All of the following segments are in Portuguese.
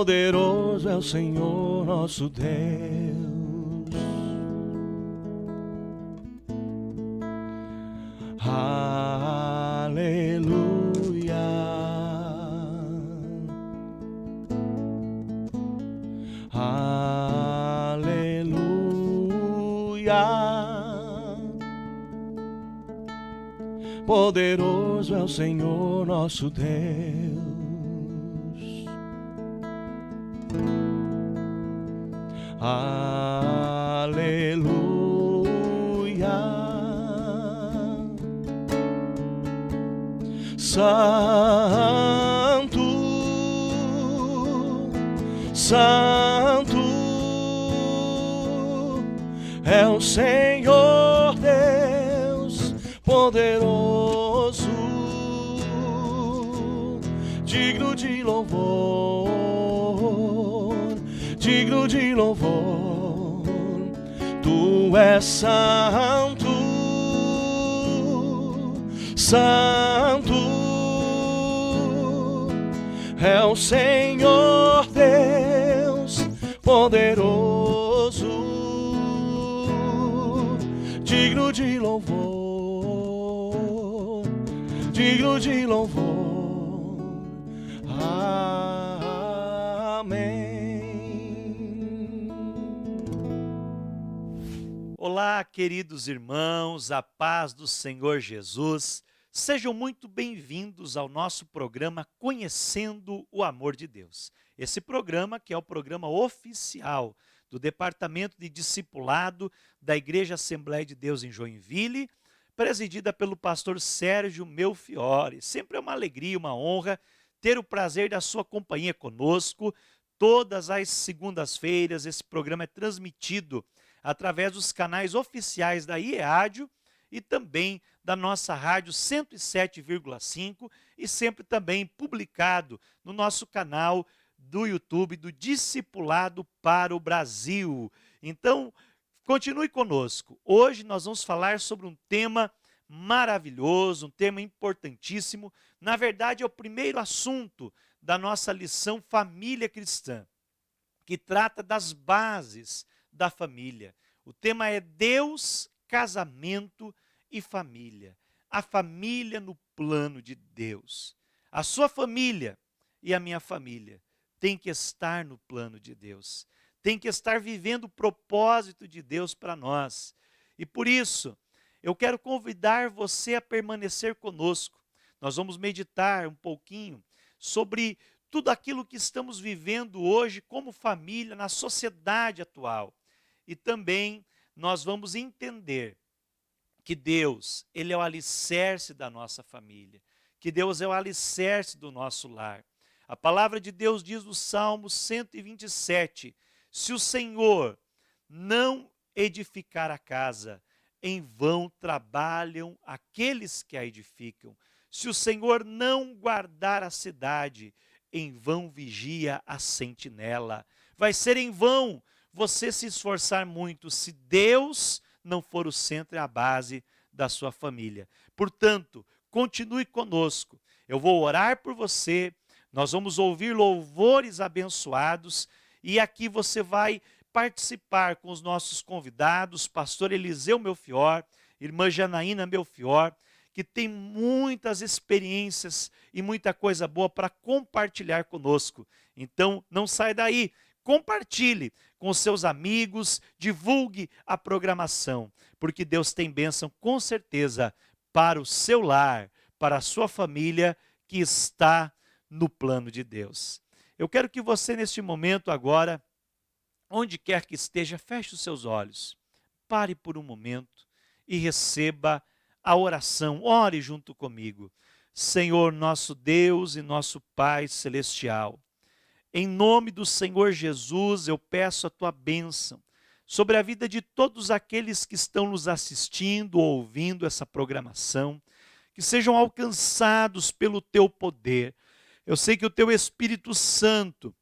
Poderoso é o Senhor nosso Deus. Aleluia. Aleluia. Poderoso é o Senhor nosso Deus. Aleluia. Santo, Santo é o Senhor Deus poderoso, digno de louvor, digno de louvor. Tu és santo, santo é o Senhor Deus poderoso, digno de louvor, digno de louvor. Amém. Olá, queridos irmãos, a paz do Senhor Jesus. Sejam muito bem-vindos ao nosso programa Conhecendo o Amor de Deus. Esse programa que é o programa oficial do Departamento de Discipulado da Igreja Assembleia de Deus em Joinville, presidida pelo pastor Sérgio Melfiore. Sempre é uma alegria, uma honra ter o prazer da sua companhia conosco. Todas as segundas-feiras esse programa é transmitido através dos canais oficiais da IEADIO e também da nossa rádio 107,5 e sempre também publicado no nosso canal do YouTube do Discipulado para o Brasil. Então, continue conosco. Hoje nós vamos falar sobre um tema maravilhoso, um tema importantíssimo. Na verdade, é o primeiro assunto da nossa lição Família Cristã, que trata das bases da família. O tema é Deus, casamento e família. A família no plano de Deus. A sua família e a minha família tem que estar no plano de Deus. Tem que estar vivendo o propósito de Deus para nós. E por isso, eu quero convidar você a permanecer conosco. Nós vamos meditar um pouquinho sobre tudo aquilo que estamos vivendo hoje como família na sociedade atual. E também nós vamos entender que Deus, Ele é o alicerce da nossa família, que Deus é o alicerce do nosso lar. A palavra de Deus diz no Salmo 127, se o Senhor não edificar a casa, em vão trabalham aqueles que a edificam. Se o Senhor não guardar a cidade, em vão vigia a sentinela. Vai ser em vão você se esforçar muito se Deus não for o centro e a base da sua família. Portanto, continue conosco. Eu vou orar por você, nós vamos ouvir louvores abençoados e aqui você vai participar com os nossos convidados, pastor Eliseu Melfior, irmã Janaína Melfior, que tem muitas experiências e muita coisa boa para compartilhar conosco. Então, não sai daí. Compartilhe com seus amigos, divulgue a programação, porque Deus tem bênção com certeza para o seu lar, para a sua família que está no plano de Deus. Eu quero que você neste momento agora, onde quer que esteja, feche os seus olhos, pare por um momento e receba a oração, ore junto comigo. Senhor nosso Deus e nosso Pai Celestial, em nome do Senhor Jesus, eu peço a tua bênção sobre a vida de todos aqueles que estão nos assistindo ou ouvindo essa programação, que sejam alcançados pelo teu poder. Eu sei que o teu Espírito Santo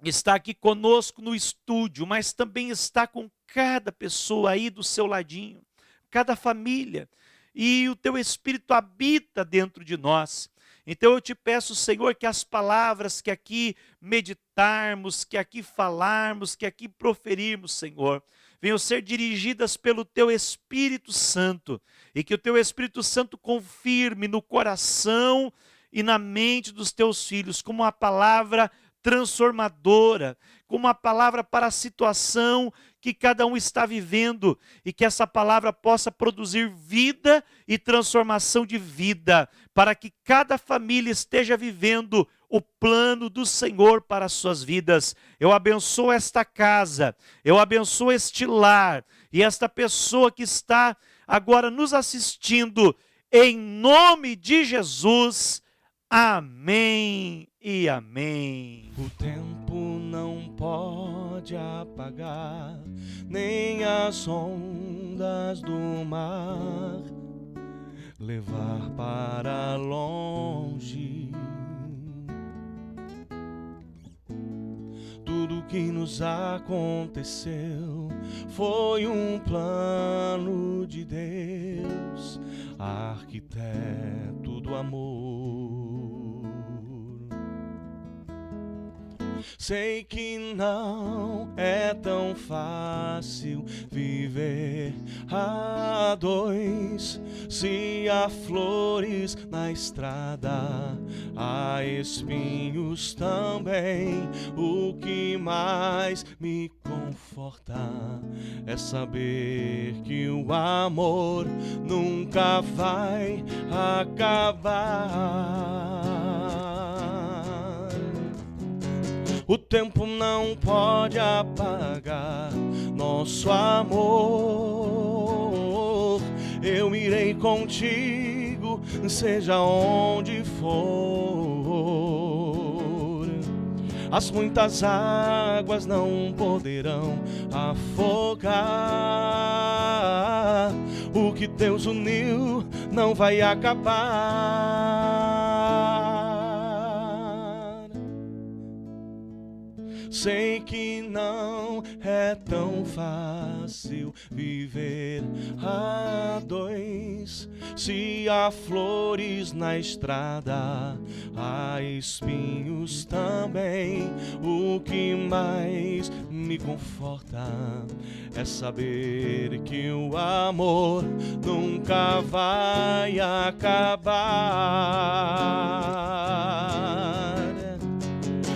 está aqui conosco no estúdio, mas também está com cada pessoa aí do seu ladinho, cada família, e o teu Espírito habita dentro de nós. Então eu te peço, Senhor, que as palavras que aqui meditarmos, que aqui falarmos, que aqui proferirmos, Senhor, venham ser dirigidas pelo Teu Espírito Santo, e que o Teu Espírito Santo confirme no coração e na mente dos Teus filhos como uma palavra transformadora, como uma palavra para a situação que cada um está vivendo, e que essa palavra possa produzir vida e transformação de vida, para que cada família esteja vivendo o plano do Senhor para as suas vidas. Eu abençoo esta casa, eu abençoo este lar, e esta pessoa que está agora nos assistindo, em nome de Jesus. Amém e amém. O tempo não pode apagar, nem as ondas do mar levar para longe tudo que nos aconteceu. Foi um plano de Deus, arquiteto do amor. Sei que não é tão fácil viver a dois. Se há flores na estrada, há espinhos também. O que mais me conforta é saber que o amor nunca vai acabar. O tempo não pode apagar nosso amor. Eu irei contigo, seja onde for. As muitas águas não poderão afogar. O que Deus uniu não vai acabar. Sei que não é tão fácil viver a dois. Se há flores na estrada, há espinhos também. O que mais me conforta é saber que o amor nunca vai acabar.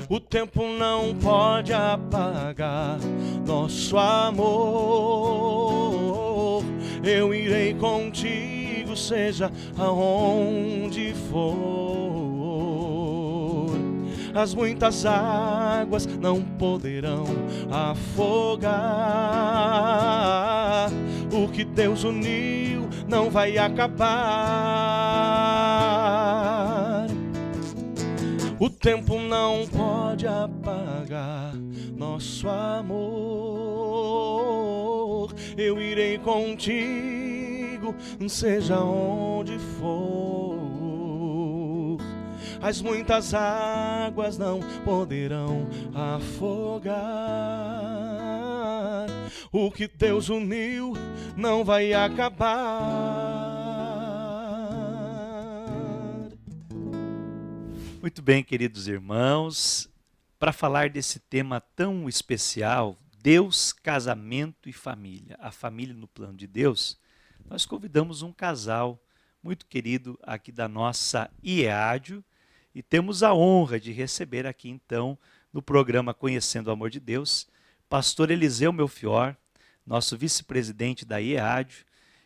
O tempo não pode apagar nosso amor. Eu irei contigo, seja aonde for. As muitas águas não poderão afogar. O que Deus uniu não vai acabar. O tempo não pode apagar nosso amor. Eu irei contigo, seja onde for. As muitas águas não poderão afogar. O que Deus uniu não vai acabar. Muito bem, queridos irmãos, para falar desse tema tão especial, Deus, casamento e família, a família no plano de Deus, nós convidamos um casal muito querido aqui da nossa IEADIO e temos a honra de receber aqui então no programa Conhecendo o Amor de Deus, pastor Eliseu Melfior, nosso vice-presidente da IEADIO,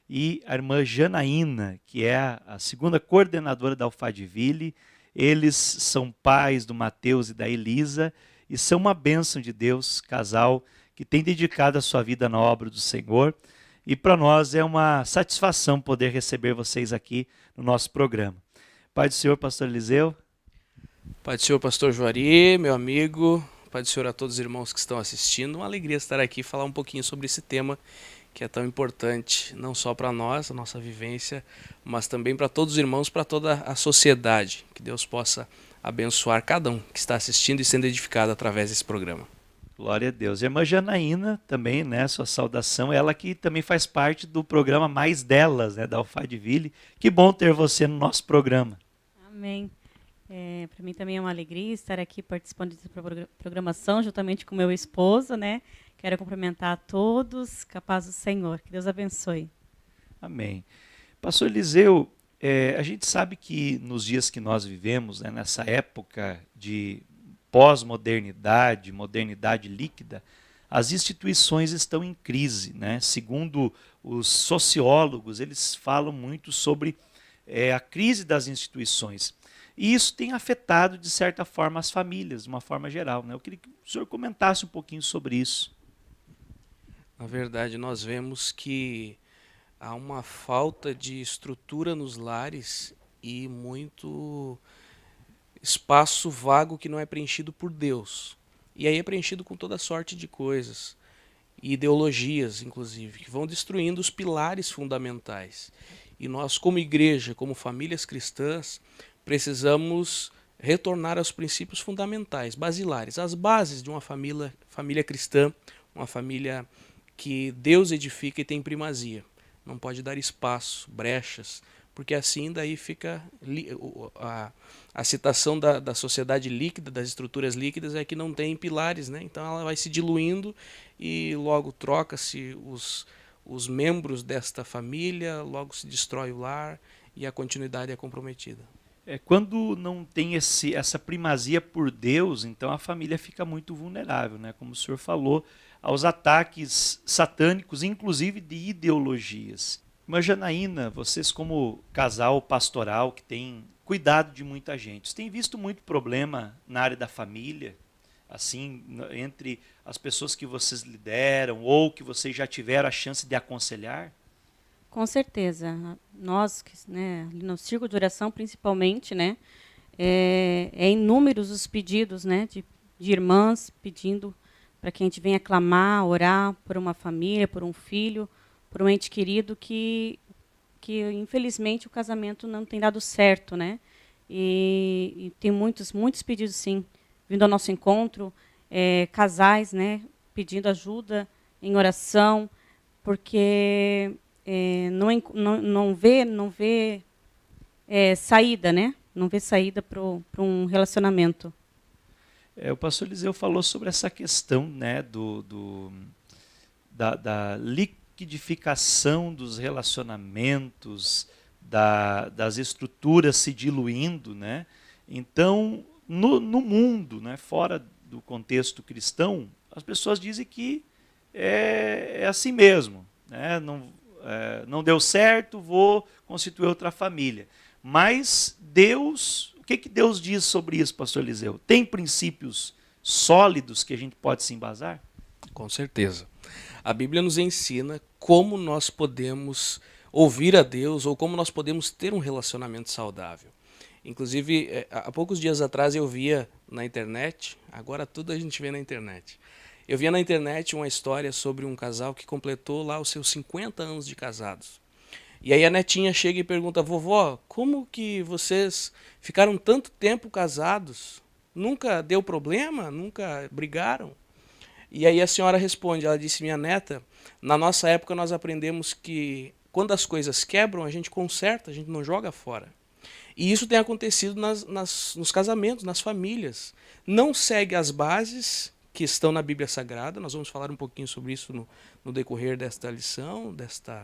e a irmã Janaína, que é a segunda coordenadora da Alphaville. Eles são pais do Mateus e da Elisa e são uma bênção de Deus, casal que tem dedicado a sua vida na obra do Senhor. E para nós é uma satisfação poder receber vocês aqui no nosso programa. Pai do Senhor, pastor Eliseu. Pai do Senhor, pastor Juari, meu amigo. Pai do Senhor a todos os irmãos que estão assistindo. Uma alegria estar aqui e falar um pouquinho sobre esse tema que é tão importante, não só para nós, a nossa vivência, mas também para todos os irmãos, para toda a sociedade. Que Deus possa abençoar cada um que está assistindo e sendo edificado através desse programa. Glória a Deus. E a irmã Janaína também, né, sua saudação, ela que também faz parte do programa Mais Delas, né, da Alphaville. Que bom ter você no nosso programa. Amém. Para mim também é uma alegria estar aqui participando dessa programação, juntamente com meu esposo, né? Quero cumprimentar a todos, com a paz do Senhor. Que Deus abençoe. Amém. Pastor Eliseu, a gente sabe que nos dias que nós vivemos, né, nessa época de pós-modernidade, modernidade líquida, as instituições estão em crise, né? Segundo os sociólogos, eles falam muito sobre a crise das instituições. E isso tem afetado, de certa forma, as famílias, de uma forma geral, né? Eu queria que o senhor comentasse um pouquinho sobre isso. Na verdade, nós vemos que há uma falta de estrutura nos lares e muito espaço vago que não é preenchido por Deus. E aí é preenchido com toda sorte de coisas, e ideologias, inclusive, que vão destruindo os pilares fundamentais. E nós, como igreja, como famílias cristãs, precisamos retornar aos princípios fundamentais, basilares, as bases de uma família cristã, uma família que Deus edifica e tem primazia. Não pode dar espaço, brechas, porque assim daí fica a citação da sociedade líquida, das estruturas líquidas, é que não tem pilares, né? Então ela vai se diluindo e logo troca-se os membros desta família, logo se destrói o lar e a continuidade é comprometida. Quando não tem essa primazia por Deus, então a família fica muito vulnerável, né? Como o senhor falou, aos ataques satânicos, inclusive de ideologias. Irmã Janaína, vocês como casal pastoral que tem cuidado de muita gente, vocês têm visto muito problema na área da família, assim, entre as pessoas que vocês lideram ou que vocês já tiveram a chance de aconselhar? Com certeza. Nós, né, no círculo de oração, principalmente, né, é inúmeros os pedidos, né, de irmãs pedindo para que a gente venha clamar, orar por uma família, por um filho, por um ente querido que infelizmente o casamento não tem dado certo, né? E tem muitos pedidos, sim, vindo ao nosso encontro, casais, né, pedindo ajuda em oração, porque não vê saída, né? Não vê saída para um relacionamento. O pastor Eliseu falou sobre essa questão, né, da liquidificação dos relacionamentos, das estruturas se diluindo, né? Então, no mundo, né, fora do contexto cristão, as pessoas dizem que é assim mesmo, né? Não deu certo, vou constituir outra família. Mas Deus, o que Deus diz sobre isso, pastor Eliseu? Tem princípios sólidos que a gente pode se embasar? Com certeza. A Bíblia nos ensina como nós podemos ouvir a Deus ou como nós podemos ter um relacionamento saudável. Inclusive, há poucos dias atrás eu via na internet, agora tudo a gente vê na internet. Eu via na internet uma história sobre um casal que completou lá os seus 50 anos de casados. E aí a netinha chega e pergunta: vovó, como que vocês ficaram tanto tempo casados? Nunca deu problema? Nunca brigaram? E aí a senhora responde, ela disse: minha neta, na nossa época nós aprendemos que quando as coisas quebram, a gente conserta, a gente não joga fora. E isso tem acontecido nos casamentos, nas famílias. Não segue as bases que estão na Bíblia Sagrada, nós vamos falar um pouquinho sobre isso no decorrer desta lição,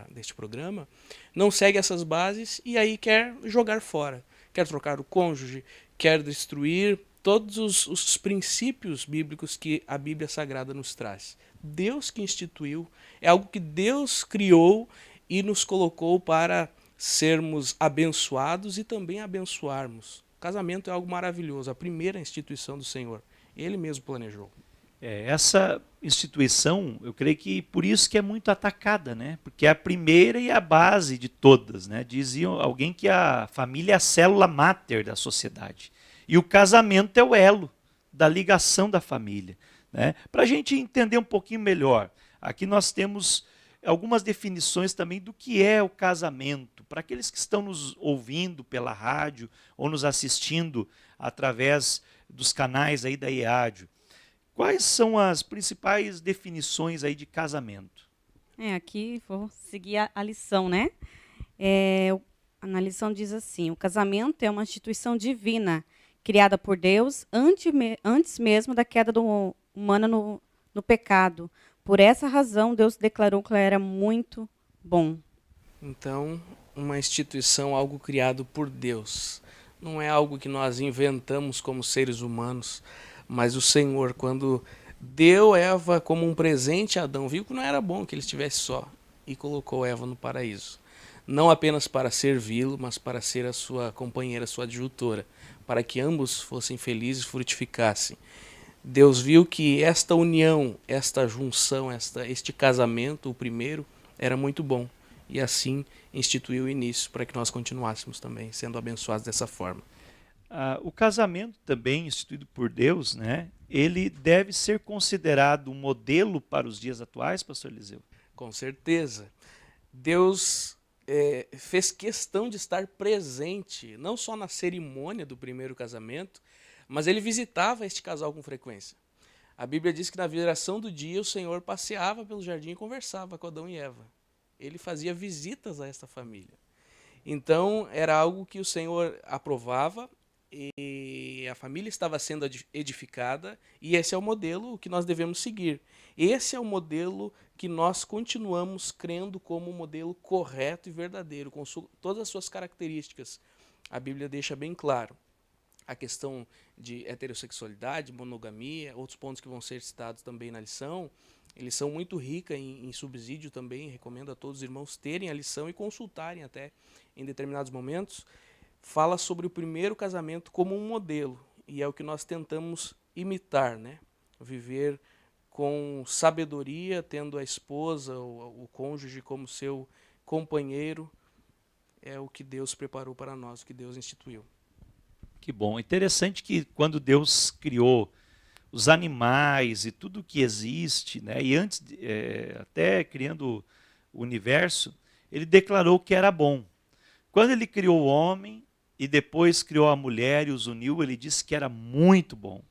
deste programa. Não segue essas bases e aí quer jogar fora, quer trocar o cônjuge, quer destruir todos os princípios bíblicos que a Bíblia Sagrada nos traz. Deus que instituiu, é algo que Deus criou e nos colocou para sermos abençoados e também abençoarmos. O casamento é algo maravilhoso, a primeira instituição do Senhor. Ele mesmo planejou. Essa instituição, eu creio que por isso que é muito atacada, né? Porque é a primeira e a base de todas, né? Dizia alguém que a família é a célula máter da sociedade. E o casamento é o elo da ligação da família, né? Para a gente entender um pouquinho melhor, aqui nós temos algumas definições também do que é o casamento. Para aqueles que estão nos ouvindo pela rádio ou nos assistindo através dos canais aí da EADIO, quais são as principais definições aí de casamento? Aqui vou seguir a lição, né? Na lição diz assim: o casamento é uma instituição divina criada por Deus antes mesmo da queda humana no pecado. Por essa razão, Deus declarou que ela era muito bom. Então, uma instituição, algo criado por Deus. Não é algo que nós inventamos como seres humanos, mas o Senhor, quando deu Eva como um presente a Adão, viu que não era bom que ele estivesse só e colocou Eva no paraíso. Não apenas para servi-lo, mas para ser a sua companheira, a sua adjutora, para que ambos fossem felizes e frutificassem. Deus viu que esta união, esta junção, este casamento, o primeiro, era muito bom. E assim instituiu o início para que nós continuássemos também sendo abençoados dessa forma. O casamento também instituído por Deus, né, ele deve ser considerado um modelo para os dias atuais, pastor Eliseu? Com certeza. Deus fez questão de estar presente, não só na cerimônia do primeiro casamento, mas ele visitava este casal com frequência. A Bíblia diz que na viração do dia o Senhor passeava pelo jardim e conversava com Adão e Eva. Ele fazia visitas a esta família. Então era algo que o Senhor aprovava e a família estava sendo edificada, e esse é o modelo que nós devemos seguir. Esse é o modelo que nós continuamos crendo como um modelo correto e verdadeiro, com todas as suas características. A Bíblia deixa bem claro a questão de heterossexualidade, monogamia, outros pontos que vão ser citados também na lição. Eles são muito ricos em subsídio também, recomendo a todos os irmãos terem a lição e consultarem até em determinados momentos. Fala sobre o primeiro casamento como um modelo, e é o que nós tentamos imitar, né? Viver com sabedoria, tendo a esposa, o cônjuge como seu companheiro, é o que Deus preparou para nós, o que Deus instituiu. Que bom. Interessante que quando Deus criou os animais e tudo que existe, né, e antes até criando o universo, ele declarou que era bom. Quando ele criou o homem e depois criou a mulher e os uniu, ele disse que era muito bom.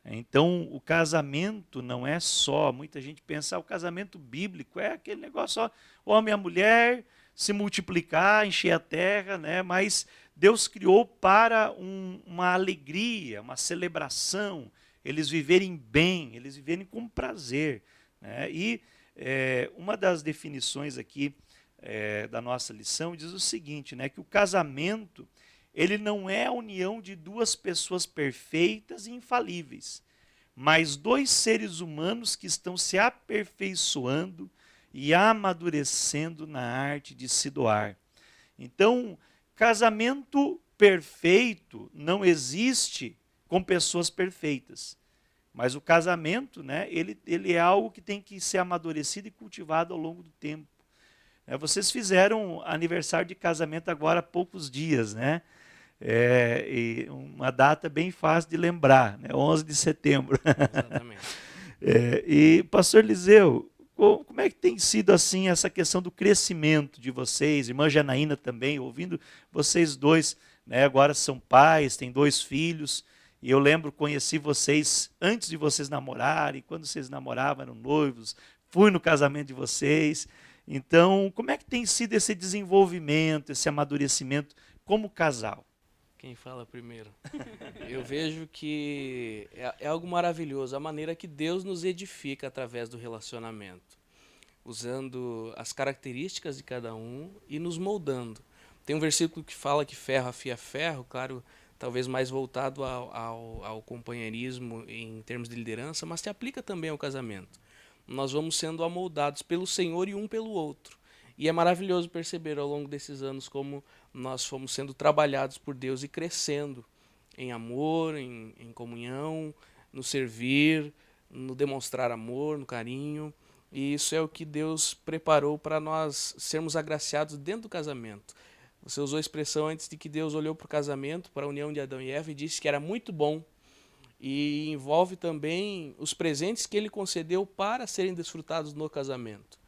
Então, o casamento não é só, muita gente pensa, o casamento bíblico é aquele negócio só, o homem e a mulher se multiplicar, encher a terra, né? Mas Deus criou para uma alegria, uma celebração, eles viverem bem, eles viverem com prazer, né? E uma das definições aqui da nossa lição diz o seguinte, né? Que o casamento, ele não é a união de duas pessoas perfeitas e infalíveis, mas dois seres humanos que estão se aperfeiçoando e amadurecendo na arte de se doar. Então, casamento perfeito não existe com pessoas perfeitas, mas o casamento, né, ele é algo que tem que ser amadurecido e cultivado ao longo do tempo. Vocês fizeram aniversário de casamento agora há poucos dias, né? E uma data bem fácil de lembrar, né? 11 de setembro. Exatamente. E, pastor Eliseu, como é que tem sido assim essa questão do crescimento de vocês, irmã Janaína também, ouvindo vocês dois, né? Agora são pais, têm 2 filhos, e eu lembro, conheci vocês antes de vocês namorarem, quando vocês namoravam, eram noivos, fui no casamento de vocês. Então, como é que tem sido esse desenvolvimento, esse amadurecimento como casal? Quem fala primeiro? Eu vejo que é algo maravilhoso, a maneira que Deus nos edifica através do relacionamento, usando as características de cada um e nos moldando. Tem um versículo que fala que ferro afia ferro, claro, talvez mais voltado ao companheirismo em termos de liderança, mas se aplica também ao casamento. Nós vamos sendo amoldados pelo Senhor e um pelo outro. E é maravilhoso perceber ao longo desses anos como nós fomos sendo trabalhados por Deus e crescendo em amor, em comunhão, no servir, no demonstrar amor, no carinho. E isso é o que Deus preparou para nós sermos agraciados dentro do casamento. Você usou a expressão antes de que Deus olhou para o casamento, para a união de Adão e Eva, e disse que era muito bom. E envolve também os presentes que ele concedeu para serem desfrutados no casamento.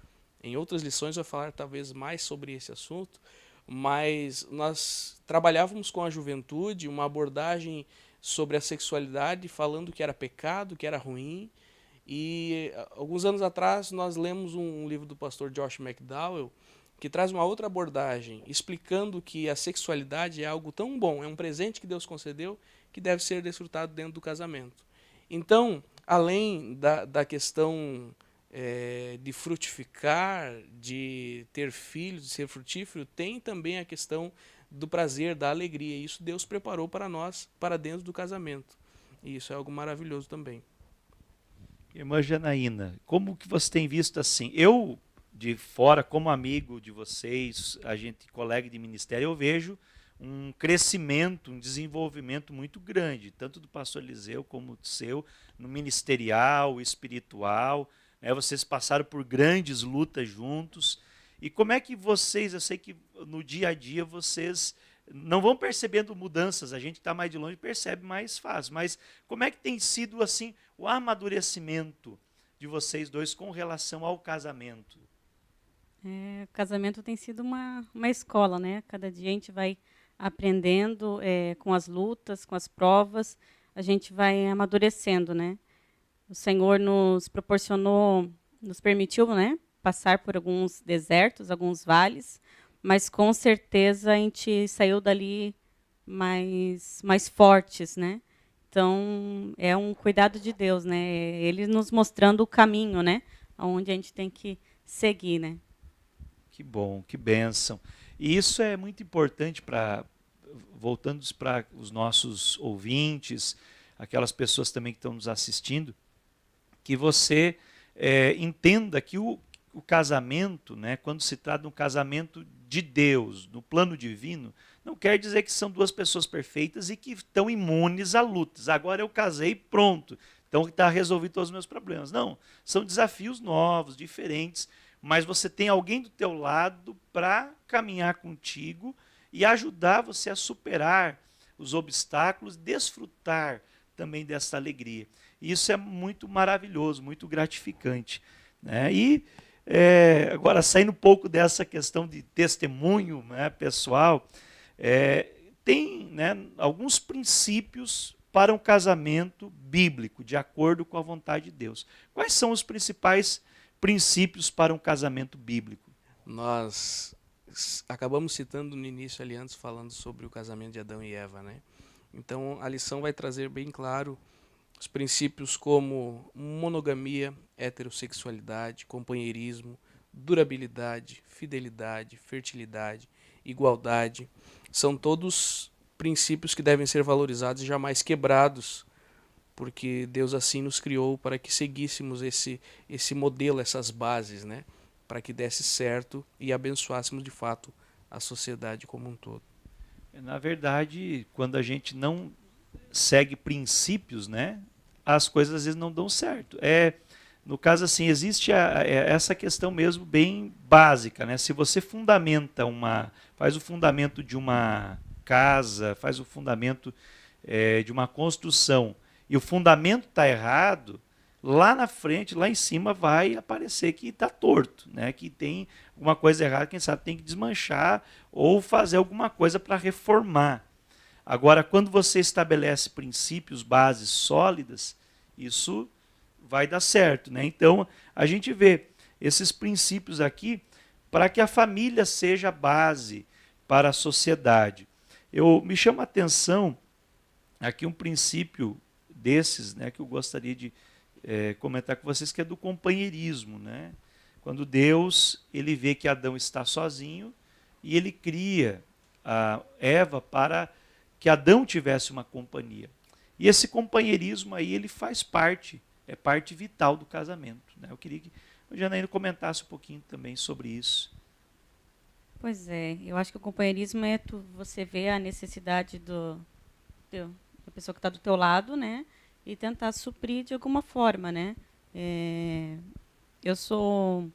Em outras lições eu vou falar talvez mais sobre esse assunto, mas nós trabalhávamos com a juventude uma abordagem sobre a sexualidade, falando que era pecado, que era ruim. E alguns anos atrás nós lemos um livro do pastor Josh McDowell, que traz uma outra abordagem, explicando que a sexualidade é algo tão bom, é um presente que Deus concedeu, que deve ser desfrutado dentro do casamento. Então, além da questão de frutificar, de ter filhos, de ser frutífero, tem também a questão do prazer, da alegria. Isso Deus preparou para nós, para dentro do casamento. E isso é algo maravilhoso também. Irmã Janaína, como que você tem visto assim? Eu, de fora, como amigo de vocês, a gente, colega de ministério, eu vejo um crescimento, um desenvolvimento muito grande, tanto do pastor Eliseu como do seu, no ministerial, espiritual, né? Vocês passaram por grandes lutas juntos. E como é que vocês, eu sei que no dia a dia vocês não vão percebendo mudanças, a gente está mais de longe percebe mais fácil, mas como é que tem sido assim o amadurecimento de vocês dois com relação ao casamento? O casamento tem sido uma escola, né? Cada dia a gente vai aprendendo com as lutas, com as provas, a gente vai amadurecendo, né? O Senhor nos proporcionou, nos permitiu, né, passar por alguns desertos, alguns vales, mas com certeza a gente saiu dali mais fortes, né? Então, é um cuidado de Deus, né? Ele nos mostrando o caminho, né? Onde a gente tem que seguir, né? Que bom, que bênção. E isso é muito importante voltando para os nossos ouvintes, aquelas pessoas também que estão nos assistindo, que você entenda que o casamento, né, quando se trata de um casamento de Deus, no plano divino, não quer dizer que são duas pessoas perfeitas e que estão imunes a lutas. Agora eu casei e pronto, então está resolvido todos os meus problemas. Não, são desafios novos, diferentes, mas você tem alguém do teu lado para caminhar contigo e ajudar você a superar os obstáculos, desfrutar também dessa alegria. E isso é muito maravilhoso, muito gratificante, né? E agora, saindo um pouco dessa questão de testemunho, né, pessoal, tem, né, alguns princípios para um casamento bíblico, de acordo com a vontade de Deus. Quais são os principais princípios para um casamento bíblico? Nós acabamos citando no início ali antes, falando sobre o casamento de Adão e Eva, né? Então a lição vai trazer bem claro os princípios como monogamia, heterossexualidade, companheirismo, durabilidade, fidelidade, fertilidade, igualdade. São todos princípios que devem ser valorizados e jamais quebrados, porque Deus assim nos criou para que seguíssemos esse modelo, essas bases, né? Para que desse certo e abençoássemos de fato a sociedade como um todo. Na verdade, quando a gente não segue princípios, né, as coisas às vezes não dão certo. No caso assim, existe essa questão mesmo bem básica, né? Se você faz o fundamento de uma casa, faz o fundamento de uma construção, e o fundamento está errado, lá na frente, lá em cima, vai aparecer que está torto, né? Que tem alguma coisa errada, quem sabe tem que desmanchar ou fazer alguma coisa para reformar. Agora, quando você estabelece princípios, bases sólidas, isso vai dar certo, né? Então, a gente vê esses princípios aqui para que a família seja a base para a sociedade. Me chama a atenção aqui um princípio desses, né, que eu gostaria de comentar com vocês, que é do companheirismo, né? Quando Deus ele vê que Adão está sozinho e ele cria a Eva para que Adão tivesse uma companhia. E esse companheirismo aí ele faz parte, é parte vital do casamento, né? Eu queria que a Janaína comentasse um pouquinho também sobre isso. Pois é, eu acho que o companheirismo você vê a necessidade da pessoa que está do teu lado, né? E tentar suprir de alguma forma, né? Eu sou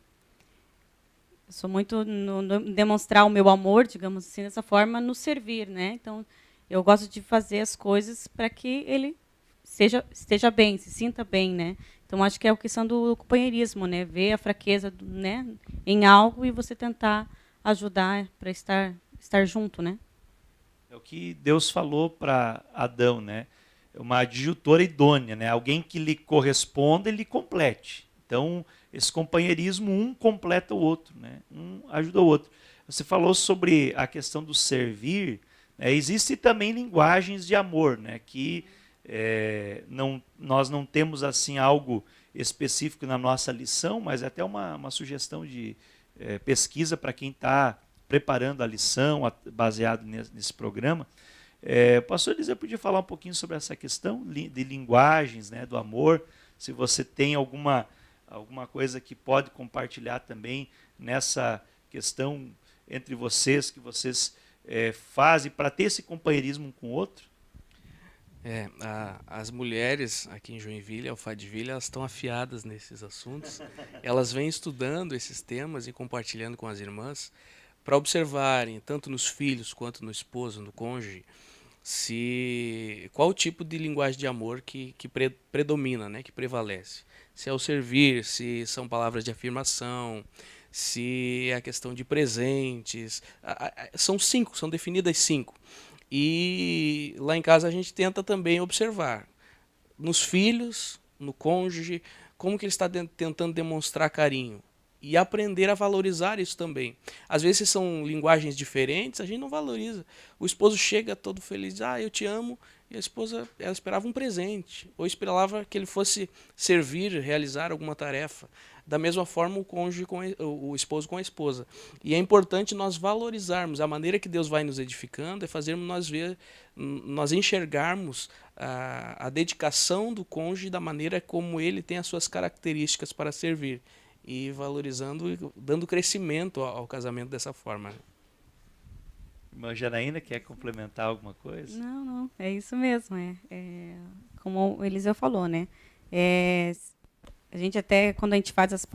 muito no demonstrar o meu amor, digamos assim, dessa forma, no servir, né? Então, eu gosto de fazer as coisas para que ele esteja bem, se sinta bem, né? Então, acho que é a questão do companheirismo, né? Ver a fraqueza, né, em algo e você tentar ajudar para estar junto, né? É o que Deus falou para Adão, né? Uma adjutora idônea, né? Alguém que lhe corresponda e lhe complete. Então, esse companheirismo, um completa o outro, né? Um ajuda o outro. Você falou sobre a questão do servir, Existem também linguagens de amor, né, que nós não temos assim algo específico na nossa lição, mas é até uma sugestão de pesquisa para quem está preparando a lição baseado nesse programa. O pastor Eliseu podia falar um pouquinho sobre essa questão de linguagens, né, do amor, se você tem alguma coisa que pode compartilhar também nessa questão entre vocês, que vocês fazem para ter esse companheirismo um com o outro. As mulheres aqui em Joinville, Alphaville, elas estão afiadas nesses assuntos. Elas vêm estudando esses temas e compartilhando com as irmãs para observarem, tanto nos filhos quanto no esposo, no cônjuge, qual o tipo de linguagem de amor que predomina, né, que prevalece. Se é o servir, se são palavras de afirmação, se é a questão de presentes. São definidas 5. E lá em casa a gente tenta também observar nos filhos, no cônjuge, como que ele está tentando demonstrar carinho. E aprender a valorizar isso também. Às vezes são linguagens diferentes, a gente não valoriza. O esposo chega todo feliz, eu te amo, e a esposa, ela esperava um presente, ou esperava que ele fosse servir, realizar alguma tarefa. Da mesma forma o cônjuge o esposo com a esposa. E é importante nós valorizarmos. A maneira que Deus vai nos edificando é fazermos nós enxergarmos a dedicação do cônjuge da maneira como ele tem as suas características para servir. E valorizando e dando crescimento ao casamento dessa forma. Irmã Janaína, quer complementar alguma coisa? Não, é isso mesmo. Como o Eliseu falou, né? A gente até, quando a gente faz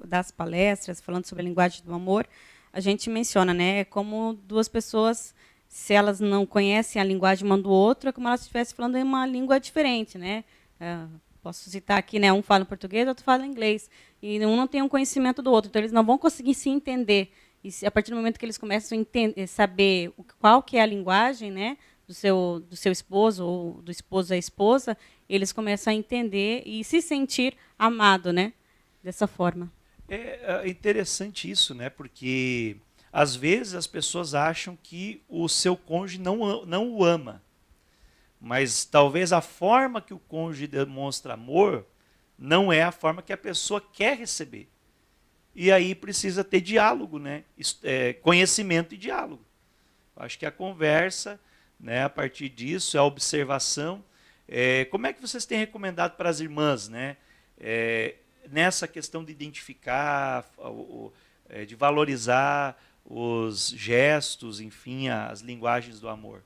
das palestras, falando sobre a linguagem do amor, a gente menciona, né? Como duas pessoas, se elas não conhecem a linguagem uma do outro, é como elas estivessem falando em uma língua diferente, né? Posso citar aqui, né? Um fala em português, outro fala em inglês. E um não tem um conhecimento do outro. Então, eles não vão conseguir se entender. E a partir do momento que eles começam a saber qual que é a linguagem, né, do seu esposo, ou do esposo à esposa, eles começam a entender e se sentir amado, né? Dessa forma. É interessante isso, né? Porque, às vezes, as pessoas acham que o seu cônjuge não o ama. Mas talvez a forma que o cônjuge demonstra amor não é a forma que a pessoa quer receber. E aí precisa ter diálogo, né? Conhecimento e diálogo. Acho que a conversa, né, a partir disso, a observação. Como é que vocês têm recomendado para as irmãs, né? Nessa questão de identificar, de valorizar os gestos, enfim, as linguagens do amor?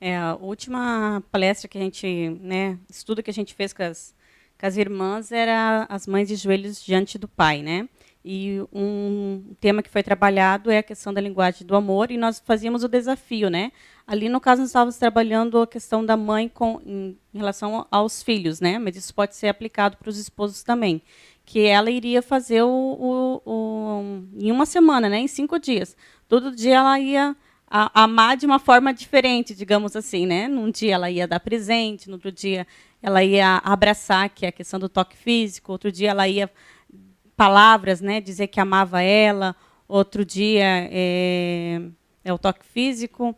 A última palestra que a gente, né, estudo que a gente fez com as irmãs era as mães de joelhos diante do Pai, né? E um tema que foi trabalhado é a questão da linguagem do amor, e nós fazíamos o desafio, né? Ali, no caso, nós estávamos trabalhando a questão da mãe em relação aos filhos, né? Mas isso pode ser aplicado para os esposos também, que ela iria fazer em uma semana, né? Em 5 dias. Todo dia ela ia amar de uma forma diferente, digamos assim, né? Num dia ela ia dar presente, no outro dia ela ia abraçar, que é a questão do toque físico, outro dia ela ia palavras, né? Dizer que amava ela, outro dia é o toque físico,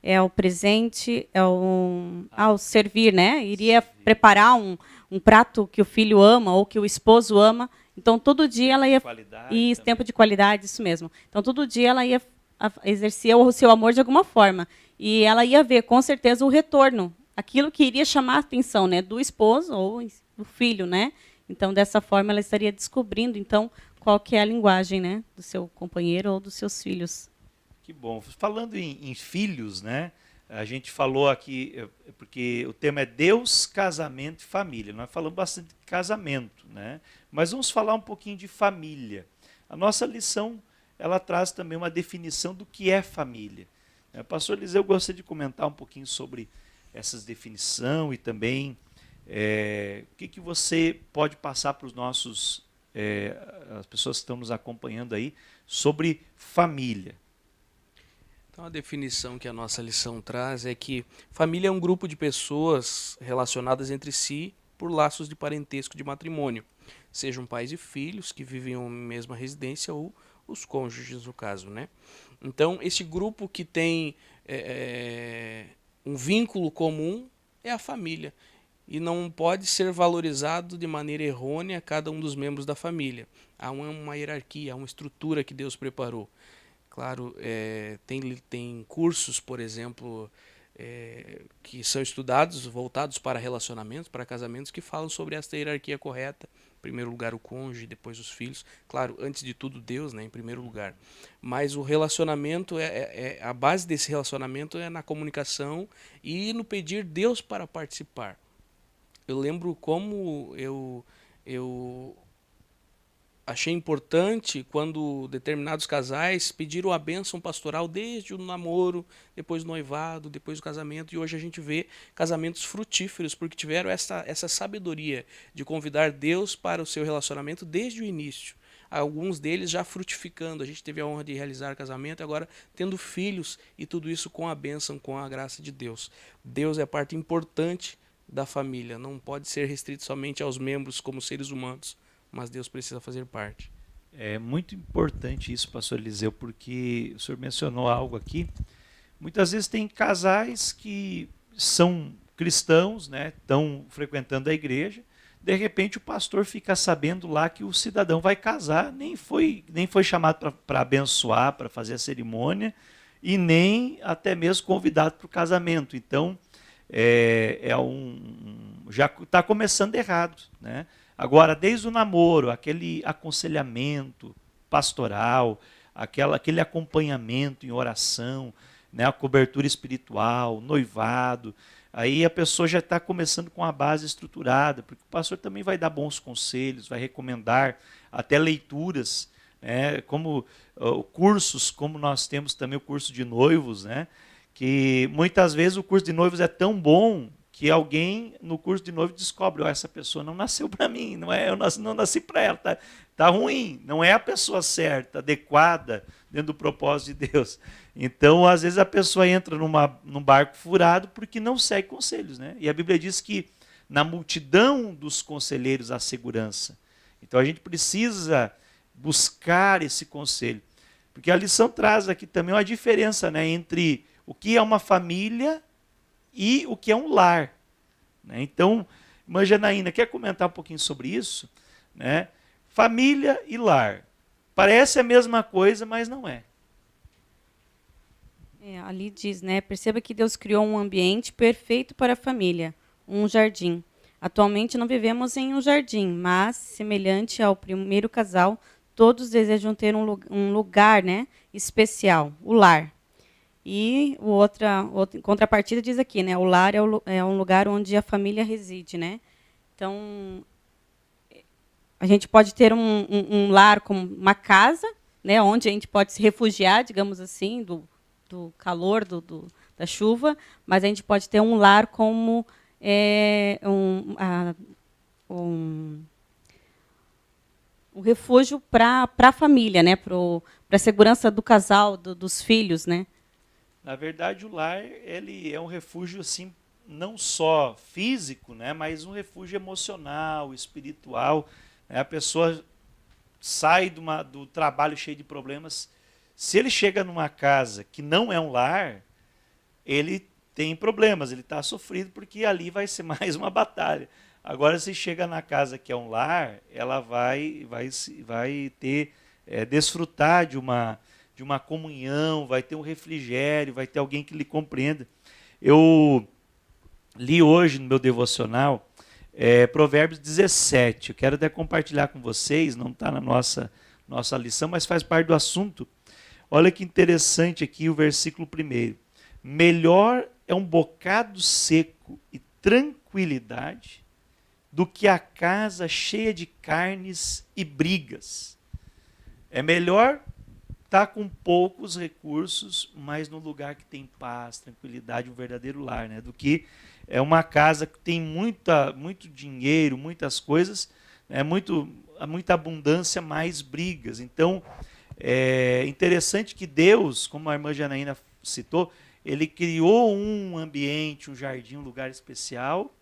é o presente, o servir, né? Iria preparar um prato que o filho ama ou que o esposo ama. Então, todo dia ela ia... Isso, tempo de qualidade, isso mesmo. Então, todo dia ela ia exercer o seu amor de alguma forma. E ela ia ver, com certeza, o retorno. Aquilo que iria chamar a atenção, né, do esposo ou do filho, né? Então, dessa forma, ela estaria descobrindo, então, qual que é a linguagem, né, do seu companheiro ou dos seus filhos. Que bom. Falando em filhos, né? A gente falou aqui, porque o tema é Deus, casamento e família. Nós falamos bastante de casamento, né? Mas vamos falar um pouquinho de família. A nossa lição, ela traz também uma definição do que é família. Pastor Eliseu, eu gostaria de comentar um pouquinho sobre essas definições e também o que você pode passar para os nossos, as pessoas que estão nos acompanhando aí, sobre família. Então, a definição que a nossa lição traz é que família é um grupo de pessoas relacionadas entre si por laços de parentesco de matrimônio, sejam pais e filhos que vivem em uma mesma residência ou os cônjuges, no caso, né? Então, esse grupo que tem um vínculo comum é a família. E não pode ser valorizado de maneira errônea cada um dos membros da família. Há uma hierarquia, há uma estrutura que Deus preparou. Claro, tem cursos, por exemplo, que são estudados, voltados para relacionamentos, para casamentos, que falam sobre esta hierarquia correta. Em primeiro lugar o cônjuge, depois os filhos. Claro, antes de tudo Deus, né, em primeiro lugar. Mas o relacionamento, a base desse relacionamento é na comunicação e no pedir Deus para participar. Eu lembro como eu achei importante quando determinados casais pediram a bênção pastoral desde o namoro, depois do noivado, depois do casamento, e hoje a gente vê casamentos frutíferos porque tiveram essa sabedoria de convidar Deus para o seu relacionamento desde o início. Alguns deles já frutificando, a gente teve a honra de realizar casamento, agora tendo filhos, e tudo isso com a bênção, com a graça de Deus. Deus é parte importante da família, não pode ser restrito somente aos membros como seres humanos, mas Deus precisa fazer parte. É muito importante isso, pastor Eliseu, porque o senhor mencionou algo aqui. Muitas vezes tem casais que são cristãos, né, estão frequentando a igreja, de repente o pastor fica sabendo lá que o cidadão vai casar, nem foi chamado para abençoar, para fazer a cerimônia, e nem até mesmo convidado para o casamento. Então, já está começando errado, né? Agora, desde o namoro, aquele aconselhamento pastoral, aquele acompanhamento em oração, né, a cobertura espiritual, noivado, aí a pessoa já está começando com a base estruturada, porque o pastor também vai dar bons conselhos, vai recomendar até leituras, né, como cursos, como nós temos também o curso de noivos, né, que muitas vezes o curso de noivos é tão bom que alguém no curso de noivo descobre, essa pessoa não nasceu para mim, eu não nasci para ela, tá ruim, não é a pessoa certa, adequada dentro do propósito de Deus. Então, às vezes a pessoa entra num barco furado porque não segue conselhos, né? E a Bíblia diz que na multidão dos conselheiros há segurança. Então a gente precisa buscar esse conselho, porque a lição traz aqui também uma diferença, né, entre o que é uma família e o que é um lar, né? Então, irmã Janaína, quer comentar um pouquinho sobre isso? Né? Família e lar. Parece a mesma coisa, mas não é. Ali diz, né? Perceba que Deus criou um ambiente perfeito para a família, um jardim. Atualmente não vivemos em um jardim, mas, semelhante ao primeiro casal, todos desejam ter um lugar, né, especial, o lar. E outra contrapartida diz aqui, né? O lar é um lugar onde a família reside, né? Então, a gente pode ter um lar como uma casa, né? Onde a gente pode se refugiar, digamos assim, do calor, da chuva, mas a gente pode ter um lar como um refúgio para a família, né? Para a segurança do casal, dos filhos, né? Na verdade, o lar ele é um refúgio assim, não só físico, né, mas um refúgio emocional, espiritual. Né? A pessoa sai do trabalho cheio de problemas. Se ele chega numa casa que não é um lar, ele tem problemas, ele está sofrido, porque ali vai ser mais uma batalha. Agora, se chega na casa que é um lar, ela vai desfrutar de uma comunhão, vai ter um refrigério, vai ter alguém que lhe compreenda. Eu li hoje no meu devocional Provérbios 17. Eu quero até compartilhar com vocês, não está na nossa lição, mas faz parte do assunto. Olha que interessante aqui o versículo 1. Melhor é um bocado seco e tranquilidade do que a casa cheia de carnes e brigas. É melhor estar com poucos recursos, mas no lugar que tem paz, tranquilidade, um verdadeiro lar, né? Do que uma casa que tem muito dinheiro, muitas coisas, né? Muita abundância, mais brigas. Então, é interessante que Deus, como a irmã Janaína citou, ele criou um ambiente, um jardim, um lugar especial,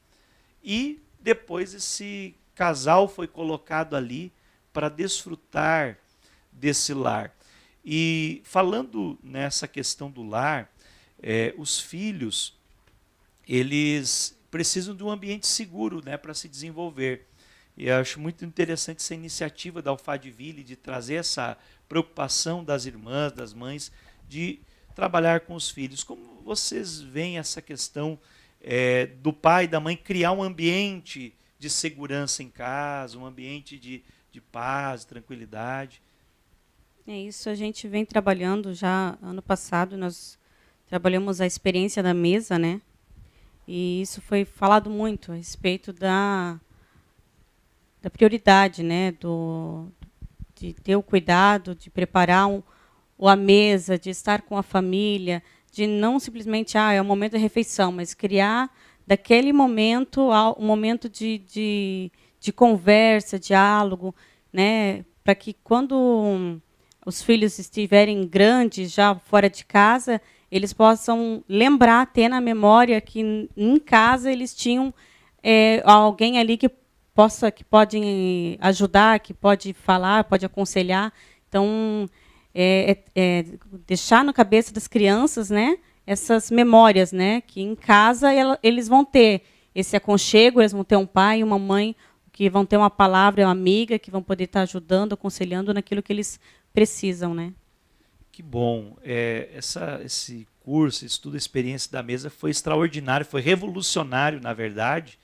e depois esse casal foi colocado ali para desfrutar desse lar. E falando nessa questão do lar, os filhos, eles precisam de um ambiente seguro, né, para se desenvolver. E eu acho muito interessante essa iniciativa da Alphaville de trazer essa preocupação das irmãs, das mães, de trabalhar com os filhos. Como vocês veem essa questão do pai e da mãe criar um ambiente de segurança em casa, um ambiente de paz, tranquilidade? É isso, a gente vem trabalhando já ano passado, nós trabalhamos a experiência da mesa, né? E isso foi falado muito a respeito da prioridade, né? De ter o cuidado, de preparar a mesa, de estar com a família, de não simplesmente, é o momento da refeição, mas criar daquele momento um momento de conversa, diálogo, né? Para que quando os filhos estiverem grandes, já fora de casa, eles possam lembrar, ter na memória que em casa eles tinham alguém ali que pode ajudar, que pode falar, pode aconselhar. Então, deixar na cabeça das crianças, né, essas memórias, né, que em casa eles vão ter esse aconchego, eles vão ter um pai e uma mãe que vão ter uma palavra, uma amiga, que vão poder estar ajudando, aconselhando naquilo que eles precisam, né? Que bom. Esse curso, esse estudo, a experiência da mesa foi extraordinário, foi revolucionário, na verdade.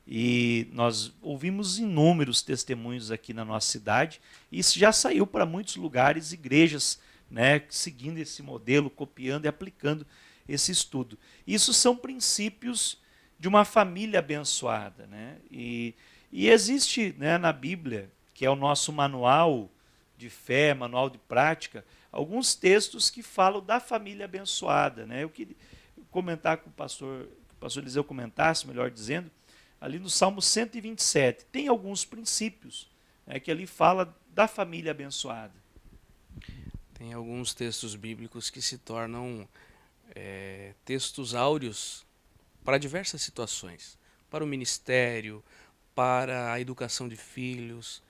E nós ouvimos inúmeros testemunhos aqui na nossa cidade. E isso já saiu para muitos lugares, igrejas, né, seguindo esse modelo, copiando e aplicando esse estudo. Isso são princípios de uma família abençoada, né? E existe, né, na Bíblia, que é o nosso manual de fé, manual de prática, alguns textos que falam da família abençoada, né? Eu queria comentar com que o pastor Eliseu comentasse, melhor dizendo, ali no Salmo 127, tem alguns princípios, né, que ali fala da família abençoada. Tem alguns textos bíblicos que se tornam textos áureos para diversas situações, para o ministério, para a educação de filhos.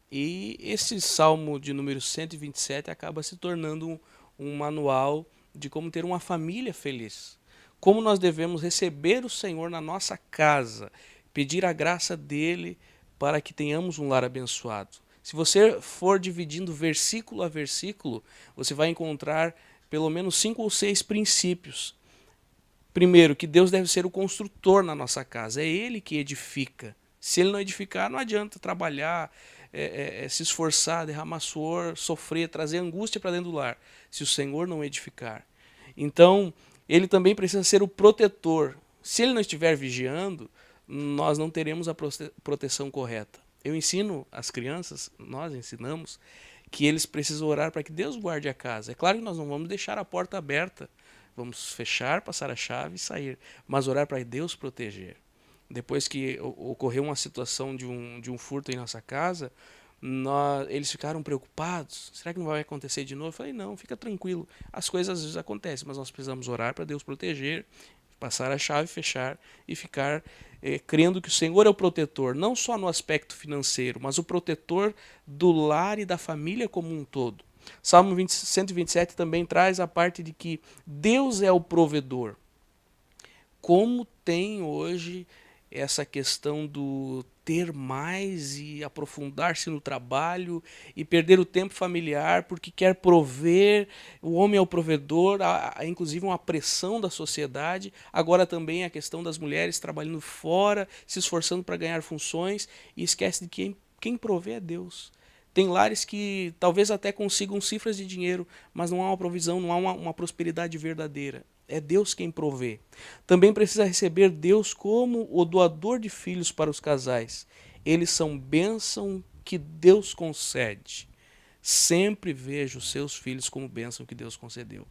E esse Salmo de número 127 acaba se tornando um manual de como ter uma família feliz. Como nós devemos receber o Senhor na nossa casa, pedir a graça dele para que tenhamos um lar abençoado. Se você for dividindo versículo a versículo, você vai encontrar pelo menos 5 ou 6 princípios. Primeiro, que Deus deve ser o construtor na nossa casa, é Ele que edifica. Se Ele não edificar, não adianta trabalhar, se esforçar, derramar suor, sofrer, trazer angústia para dentro do lar, se o Senhor não edificar. Então, Ele também precisa ser o protetor. Se Ele não estiver vigiando, nós não teremos a proteção correta. Eu ensino as crianças, nós ensinamos, que eles precisam orar para que Deus guarde a casa. É claro que nós não vamos deixar a porta aberta, vamos fechar, passar a chave e sair, mas orar para Deus proteger. Depois que ocorreu uma situação de um furto em nossa casa, eles ficaram preocupados. Será que não vai acontecer de novo? Eu falei, não, fica tranquilo. As coisas às vezes acontecem, mas nós precisamos orar para Deus proteger, passar a chave, fechar e ficar crendo que o Senhor é o protetor, não só no aspecto financeiro, mas o protetor do lar e da família como um todo. Salmo 127 também traz a parte de que Deus é o provedor. Como tem hoje essa questão do ter mais e aprofundar-se no trabalho e perder o tempo familiar porque quer prover, o homem é o provedor, há inclusive uma pressão da sociedade, agora também a questão das mulheres trabalhando fora, se esforçando para ganhar funções e esquece de que quem provê é Deus. Tem lares que talvez até consigam cifras de dinheiro, mas não há uma provisão, não há uma prosperidade verdadeira. É Deus quem provê. Também precisa receber Deus como o doador de filhos para os casais. Eles são bênção que Deus concede. Sempre vejo os seus filhos como bênção que Deus concedeu.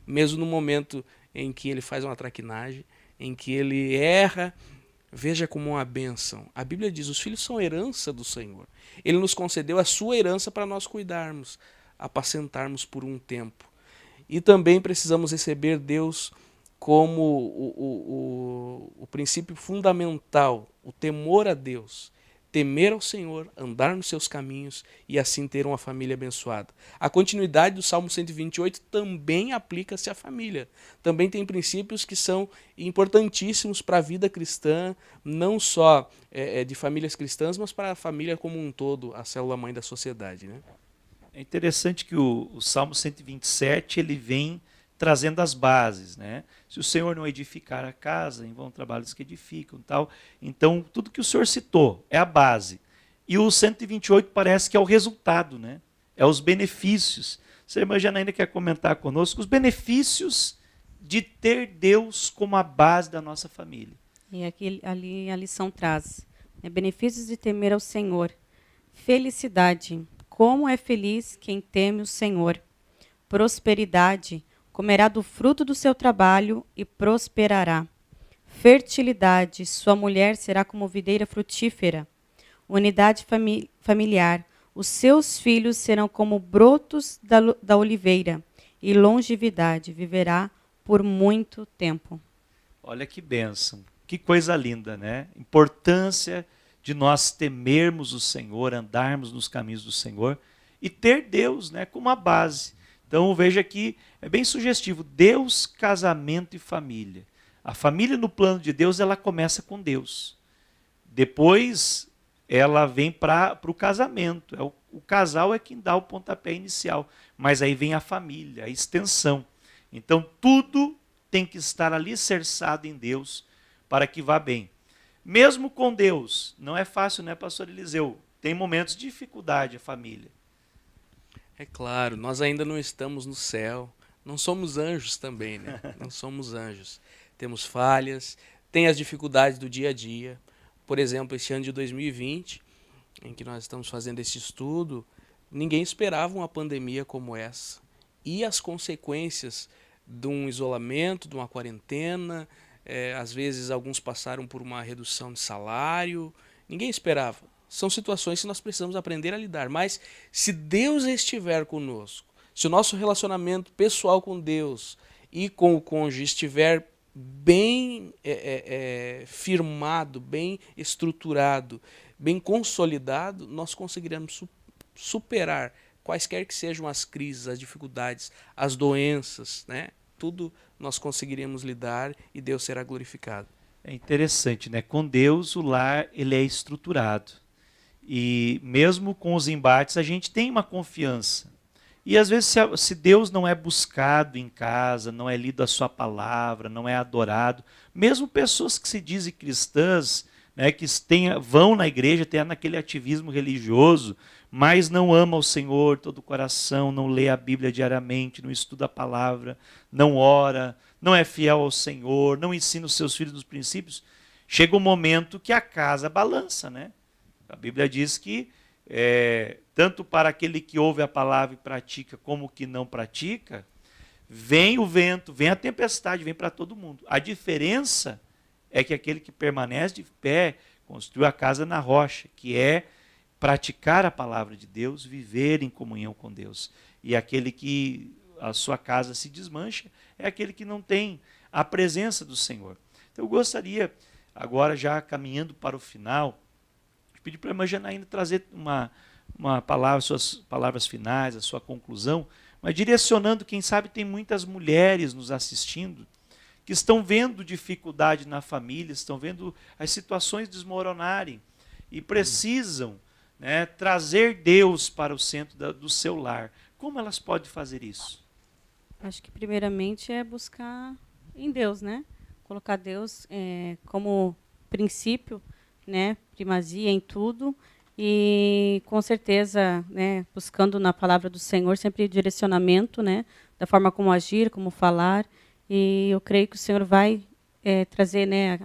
Mesmo no momento em que ele faz uma traquinagem, em que ele erra, veja como uma bênção. A Bíblia diz, os filhos são herança do Senhor. Ele nos concedeu a sua herança para nós cuidarmos, apacentarmos por um tempo. E também precisamos receber Deus como o princípio fundamental, o temor a Deus. temer ao Senhor, andar nos seus caminhos e assim ter uma família abençoada. A continuidade do Salmo 128 também aplica-se à família. Também tem princípios que são importantíssimos para a vida cristã, não só de famílias cristãs, mas para a família como um todo, a célula-mãe da sociedade, né? É interessante que o Salmo 127 ele vem trazendo as bases, né? Se o Senhor não edificar a casa, em vão trabalhos que edificam, tal. Então, tudo que o Senhor citou é a base. E o 128 parece que é o resultado, né? É os benefícios. Você imagina ainda quer comentar conosco os benefícios de ter Deus como a base da nossa família. E aqui, ali a lição traz, né, benefícios de temer ao Senhor. Felicidade. Como é feliz quem teme o Senhor. Prosperidade. Comerá do fruto do seu trabalho e prosperará. Fertilidade. Sua mulher será como videira frutífera. Unidade familiar. Os seus filhos serão como brotos da oliveira. E longevidade. Viverá por muito tempo. Olha que bênção, que coisa linda, né? Importância de nós temermos o Senhor, andarmos nos caminhos do Senhor e ter Deus, né, como a base. Então veja aqui, é bem sugestivo, Deus, casamento e família. A família no plano de Deus, ela começa com Deus. Depois ela vem para o casamento. O casal é quem dá o pontapé inicial, mas aí vem a família, a extensão. Então tudo tem que estar alicerçado em Deus para que vá bem. Mesmo com Deus, não é fácil, né, pastor Eliseu? Tem momentos de dificuldade a família. É claro, nós ainda não estamos no céu, não somos anjos também, né? Não somos anjos. Temos falhas, tem as dificuldades do dia a dia. Por exemplo, este ano de 2020, em que nós estamos fazendo esse estudo, ninguém esperava uma pandemia como essa. E as consequências de um isolamento, de uma quarentena, às vezes alguns passaram por uma redução de salário, ninguém esperava. São situações que nós precisamos aprender a lidar, mas se Deus estiver conosco, se o nosso relacionamento pessoal com Deus e com o cônjuge estiver bem firmado, bem estruturado, bem consolidado, nós conseguiremos superar quaisquer que sejam as crises, as dificuldades, as doenças, né? Tudo nós conseguiremos lidar e Deus será glorificado. É interessante, né? Com Deus o lar ele é estruturado. E mesmo com os embates a gente tem uma confiança. E às vezes se Deus não é buscado em casa, não é lido a sua palavra, não é adorado, mesmo pessoas que se dizem cristãs, né, que vão na igreja, têm naquele ativismo religioso, mas não ama o Senhor todo o coração, não lê a Bíblia diariamente, não estuda a palavra, não ora, não é fiel ao Senhor, não ensina os seus filhos nos princípios, chega um momento que a casa balança, né? A Bíblia diz que tanto para aquele que ouve a palavra e pratica, como o que não pratica, vem o vento, vem a tempestade, vem para todo mundo. A diferença é que aquele que permanece de pé construiu a casa na rocha, que é praticar a palavra de Deus, viver em comunhão com Deus. E aquele que a sua casa se desmancha é aquele que não tem a presença do Senhor. Então eu gostaria, agora já caminhando para o final, de pedir para a irmã Janaína trazer uma palavra, suas palavras finais, a sua conclusão, mas direcionando, quem sabe tem muitas mulheres nos assistindo, que estão vendo dificuldade na família, estão vendo as situações desmoronarem e precisam, né, trazer Deus para o centro do seu lar. Como elas podem fazer isso? Acho que primeiramente é buscar em Deus, né? Colocar Deus como princípio, né? Primazia em tudo e com certeza, né? Buscando na palavra do Senhor sempre direcionamento, né? Da forma como agir, como falar. E eu creio que o Senhor vai trazer, né,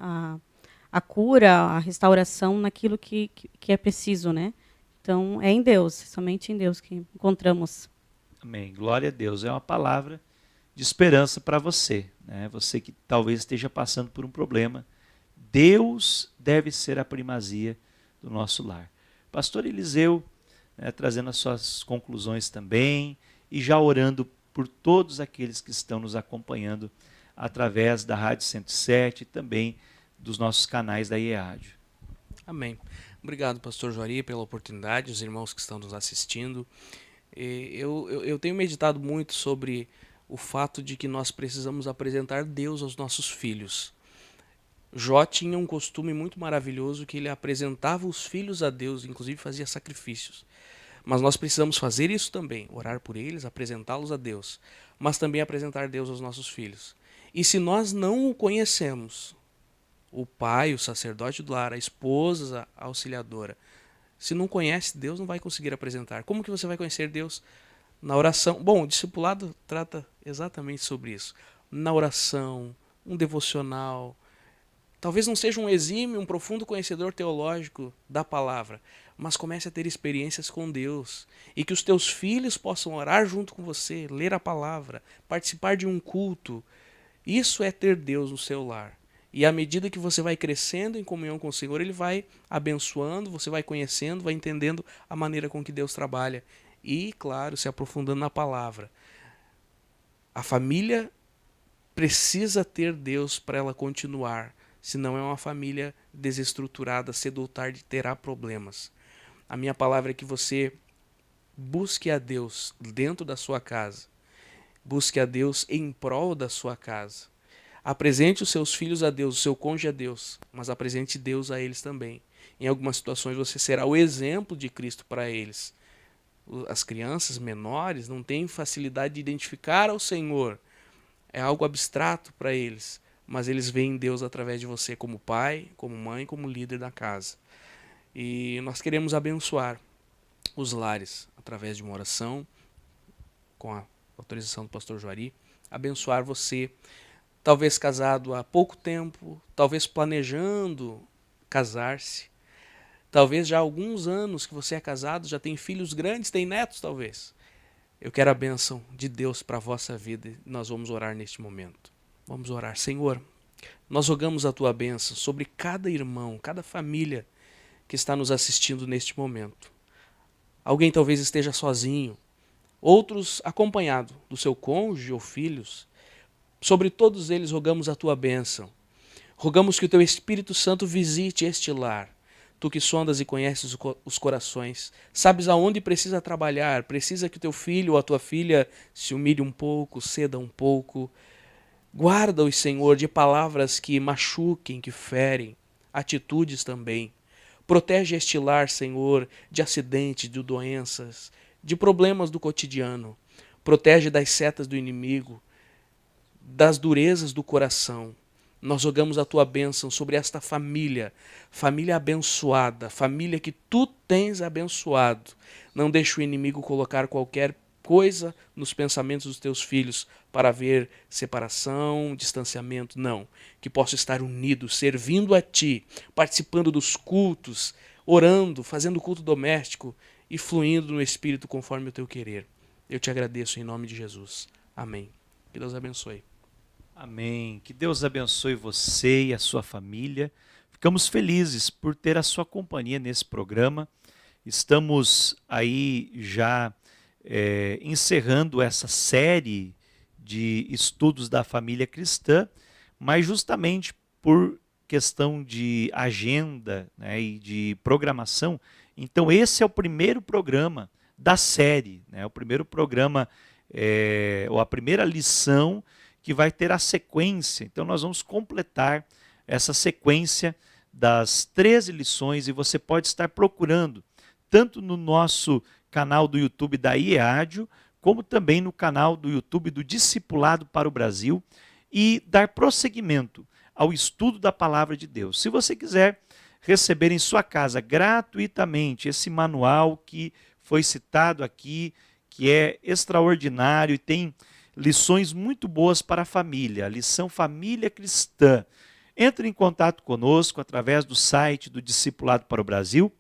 a cura, a restauração naquilo que é preciso, né? Então, é em Deus, somente em Deus que encontramos. Amém. Glória a Deus. É uma palavra de esperança para você, né? Você que talvez esteja passando por um problema. Deus deve ser a primazia do nosso lar. Pastor Eliseu, né, trazendo as suas conclusões também e já orando por todos aqueles que estão nos acompanhando através da Rádio 107 e também dos nossos canais da IEAD. Amém. Obrigado, pastor Juari, pela oportunidade, os irmãos que estão nos assistindo. Eu tenho meditado muito sobre o fato de que nós precisamos apresentar Deus aos nossos filhos. Jó tinha um costume muito maravilhoso que ele apresentava os filhos a Deus, inclusive fazia sacrifícios. Mas nós precisamos fazer isso também, orar por eles, apresentá-los a Deus, mas também apresentar Deus aos nossos filhos. E se nós não o conhecemos, o pai, o sacerdote do lar, a esposa, a auxiliadora, se não conhece Deus, não vai conseguir apresentar. Como que você vai conhecer Deus? Na oração. Bom, o discipulado trata exatamente sobre isso. Na oração, um devocional. Talvez não seja um exímio, um profundo conhecedor teológico da palavra, mas comece a ter experiências com Deus. E que os teus filhos possam orar junto com você, ler a palavra, participar de um culto. Isso é ter Deus no seu lar. E à medida que você vai crescendo em comunhão com o Senhor, Ele vai abençoando, você vai conhecendo, vai entendendo a maneira com que Deus trabalha. E, claro, se aprofundando na palavra. A família precisa ter Deus para ela continuar. Senão é uma família desestruturada, cedo ou tarde terá problemas. A minha palavra é que você busque a Deus dentro da sua casa. Busque a Deus em prol da sua casa. Apresente os seus filhos a Deus, o seu cônjuge a Deus, mas apresente Deus a eles também. Em algumas situações você será o exemplo de Cristo para eles. As crianças menores não têm facilidade de identificar ao Senhor. É algo abstrato para eles. Mas eles veem Deus através de você como pai, como mãe, como líder da casa. E nós queremos abençoar os lares através de uma oração, com a autorização do pastor Juari, abençoar você, talvez casado há pouco tempo, talvez planejando casar-se, talvez já há alguns anos que você é casado, já tem filhos grandes, tem netos talvez. Eu quero a bênção de Deus para a vossa vida e nós vamos orar neste momento. Vamos orar. Senhor, nós rogamos a tua bênção sobre cada irmão, cada família que está nos assistindo neste momento. Alguém talvez esteja sozinho, outros acompanhado do seu cônjuge ou filhos. Sobre todos eles rogamos a tua bênção. Rogamos que o teu Espírito Santo visite este lar. Tu que sondas e conheces os corações, sabes aonde precisa trabalhar, precisa que o teu filho ou a tua filha se humilhe um pouco, ceda um pouco. Guarda-os, Senhor, de palavras que machuquem, que ferem, atitudes também. Protege este lar, Senhor, de acidentes, de doenças, de problemas do cotidiano. Protege das setas do inimigo, das durezas do coração. Nós rogamos a tua bênção sobre esta família, família abençoada, família que tu tens abençoado. Não deixe o inimigo colocar qualquer coisa nos pensamentos dos teus filhos para haver separação, distanciamento, não. Que possa estar unido, servindo a ti, participando dos cultos, orando, fazendo culto doméstico e fluindo no Espírito conforme o teu querer. Eu te agradeço em nome de Jesus. Amém. Que Deus abençoe. Amém. Que Deus abençoe você e a sua família. Ficamos felizes por ter a sua companhia nesse programa. Estamos aí já encerrando essa série de estudos da família cristã, mas justamente por questão de agenda, né, e de programação. Então esse é o primeiro programa da série, né, o primeiro programa, ou a primeira lição que vai ter a sequência. Então nós vamos completar essa sequência das 13 lições e você pode estar procurando tanto no nosso canal do YouTube da IEADIO, como também no canal do YouTube do Discipulado para o Brasil, e dar prosseguimento ao estudo da Palavra de Deus. Se você quiser receber em sua casa gratuitamente esse manual que foi citado aqui, que é extraordinário e tem lições muito boas para a família, a lição Família Cristã, entre em contato conosco através do site do Discipulado para o Brasil.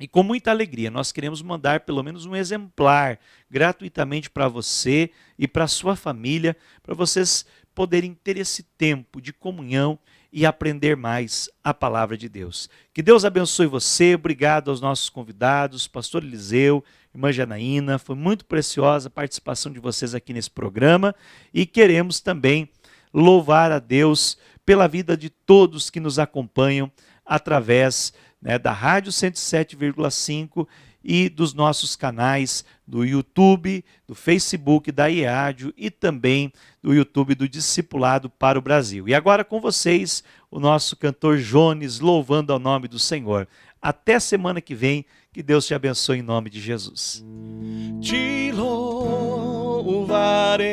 E com muita alegria, nós queremos mandar pelo menos um exemplar gratuitamente para você e para a sua família, para vocês poderem ter esse tempo de comunhão e aprender mais a palavra de Deus. Que Deus abençoe você, obrigado aos nossos convidados, pastor Eliseu, irmã Janaína, foi muito preciosa a participação de vocês aqui nesse programa e queremos também louvar a Deus pela vida de todos que nos acompanham através né, da Rádio 107,5 e dos nossos canais do YouTube, do Facebook da IEADIO e também do YouTube do Discipulado para o Brasil. E agora com vocês, o nosso cantor Jones, louvando ao nome do Senhor. Até semana que vem, que Deus te abençoe em nome de Jesus. Te louvarei.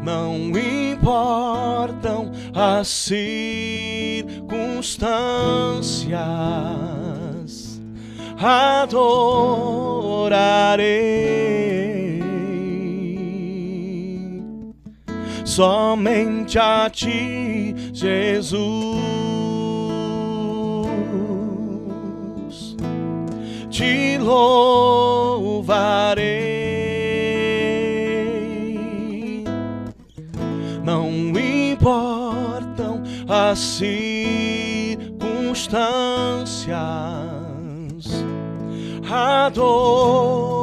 Não importam as circunstâncias, adorarei somente a ti, Jesus. Te louvarei. Não importam as circunstâncias, adorarei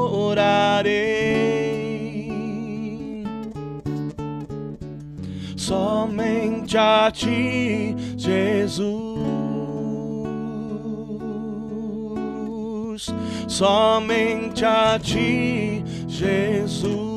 somente a ti, Jesus. Somente a ti, Jesus.